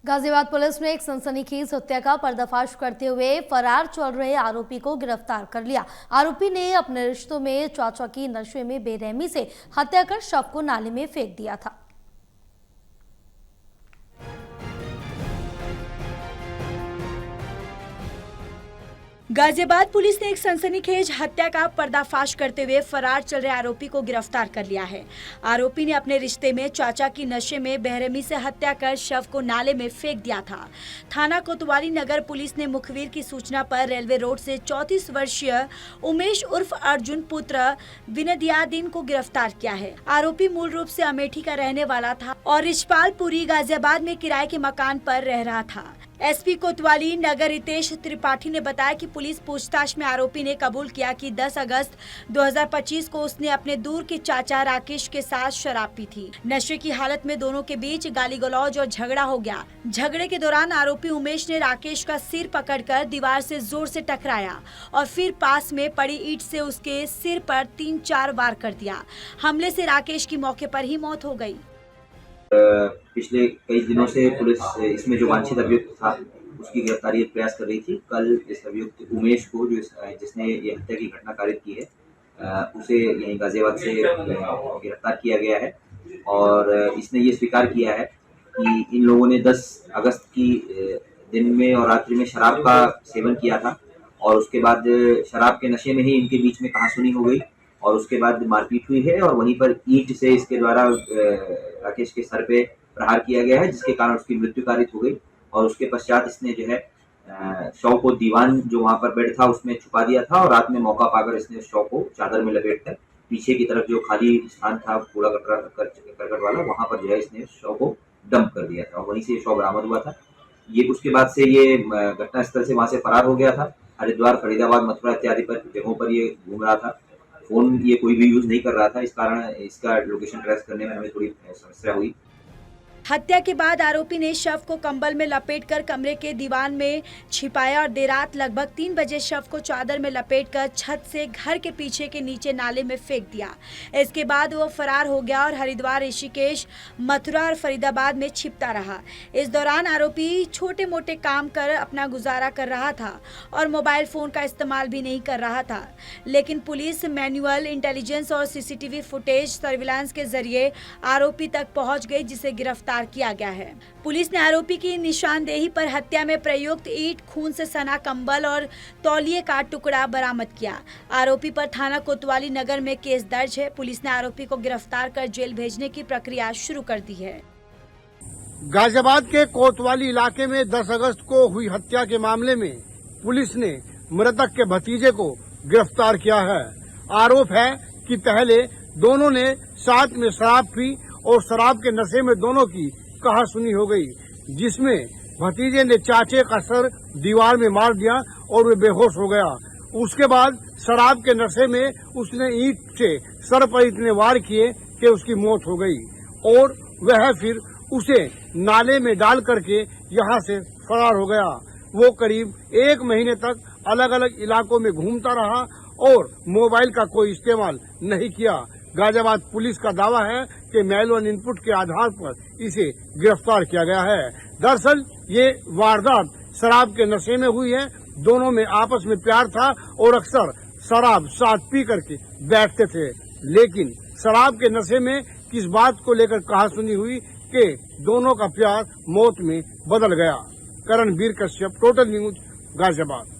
Ghaziabad police ने एक सनसनीखेज हत्या का पर्दाफाश करते हुए फरार चल रहे आरोपी को गिरफ्तार कर लिया। आरोपी ने अपने रिश्तों में चाचा की नशे में बेरहमी से हत्या कर शव को नाले में फेंक दिया था। गाजियाबाद पुलिस ने एक सनसनीखेज हत्या का पर्दाफाश करते हुए फरार चल रहे आरोपी को गिरफ्तार कर लिया है। आरोपी ने अपने रिश्ते में चाचा की नशे में बेरहमी से हत्या कर शव को नाले में फेंक दिया था। थाना कोतवाली नगर पुलिस ने मुखबिर की सूचना पर रेलवे रोड से 34 वर्षीय उमेश उर्फ अर्जुन पुत्र विनदियादीन को गिरफ्तार किया है। आरोपी मूल रूप से अमेठी का रहने वाला था और रिछपालपुरी गाजियाबाद में किराए के मकान पर रह रहा था। एसपी कोतवाली नगर रितेश त्रिपाठी ने बताया कि पुलिस पूछताछ में आरोपी ने कबूल किया कि 10 अगस्त 2025 को उसने अपने दूर के चाचा राकेश के साथ शराब पी थी। नशे की हालत में दोनों के बीच गाली गलौज और झगड़ा हो गया। झगड़े के दौरान आरोपी उमेश ने राकेश का सिर पकड़कर दीवार से जोर से टकराया और फिर पास में पड़ी ईंट से उसके सिर पर 3-4 वार कर दिया। हमले से राकेश की मौके पर ही मौत हो गई। पिछले कई दिनों से पुलिस इसमें जो वांछित अभियुक्त था उसकी गिरफ्तारी का प्रयास कर रही थी। कल इस अभियुक्त उमेश को जिसने ये हत्या की घटना कारित की है उसे यहीं गाजियाबाद से गिरफ्तार किया गया है और इसने ये स्वीकार किया है कि इन लोगों ने 10 अगस्त की दिन में और रात्रि में शराब का सेवन किया था और उसके बाद शराब के नशे में ही इनके बीच में कहासुनी हो गई और उसके बाद मारपीट हुई है और वहीं पर ईंट से इसके द्वारा राकेश के सर पे प्रहार किया गया है, जिसके कारण उसकी मृत्यु कारित हो गई और उसके पश्चात इसने जो है शव को दीवान जो वहां पर बेड था उसमें छुपा दिया था और रात में मौका पाकर इसने शव को चादर में लपेटकर पीछे की तरफ जो खाली स्थान था कूड़ा करकट वाला वहां पर जो है इसने शव को डंप कर दिया था और वहीं से शव बरामद हुआ था। ये उसके बाद से ये घटना स्थल से वहां से फरार हो गया था। हरिद्वार, फरीदाबाद, मथुरा इत्यादि पर जगहों पर ये घूम रहा था। फोन ये कोई भी यूज नहीं कर रहा था, इस कारण इसका लोकेशन ट्रेस करने में हमें थोड़ी समस्या हुई। हत्या के बाद आरोपी ने शव को कंबल में लपेटकर कमरे के दीवान में छिपाया और देर रात लगभग 3 बजे शव को चादर में लपेटकर छत से घर के पीछे के नीचे नाले में फेंक दिया। इसके बाद वो फरार हो गया और हरिद्वार, ऋषिकेश, मथुरा और फरीदाबाद में छिपता रहा। इस दौरान आरोपी छोटे मोटे काम कर अपना गुजारा कर रहा था और मोबाइल फोन का इस्तेमाल भी नहीं कर रहा था, लेकिन पुलिस मैनुअल इंटेलिजेंस और सीसीटीवी फुटेज सर्विलांस के जरिए आरोपी तक पहुंच गई, जिसे गिरफ्तार किया गया है। पुलिस ने आरोपी की निशानदेही पर हत्या में प्रयुक्त ईंट, खून से सना कंबल और तौलिए का टुकड़ा बरामद किया। आरोपी पर थाना कोतवाली नगर में केस दर्ज है। पुलिस ने आरोपी को गिरफ्तार कर जेल भेजने की प्रक्रिया शुरू कर दी है। गाजियाबाद के कोतवाली इलाके में 10 अगस्त को हुई हत्या के मामले में पुलिस ने मृतक के भतीजे को गिरफ्तार किया है। आरोप है कि पहले दोनों ने साथ में शराब पी और शराब के नशे में दोनों की कहासुनी हो गई, जिसमें भतीजे ने चाचे का सर दीवार में मार दिया और वे बेहोश हो गया। उसके बाद शराब के नशे में उसने ईंट से सर पर इतने वार किए कि उसकी मौत हो गई और वह फिर उसे नाले में डाल करके यहाँ से फरार हो गया। वो करीब 1 महीने तक अलग अलग इलाकों में घूमता रहा और मोबाइल का कोई इस्तेमाल नहीं किया। गाजियाबाद पुलिस का दावा है कि मैनुअल इनपुट के आधार पर इसे गिरफ्तार किया गया है। दरअसल ये वारदात शराब के नशे में हुई है। दोनों में आपस में प्यार था और अक्सर शराब साथ पी करके बैठते थे, लेकिन शराब के नशे में किस बात को लेकर कहासुनी हुई कि दोनों का प्यार मौत में बदल गया। Karanveer Kashyap, total news, Ghaziabad.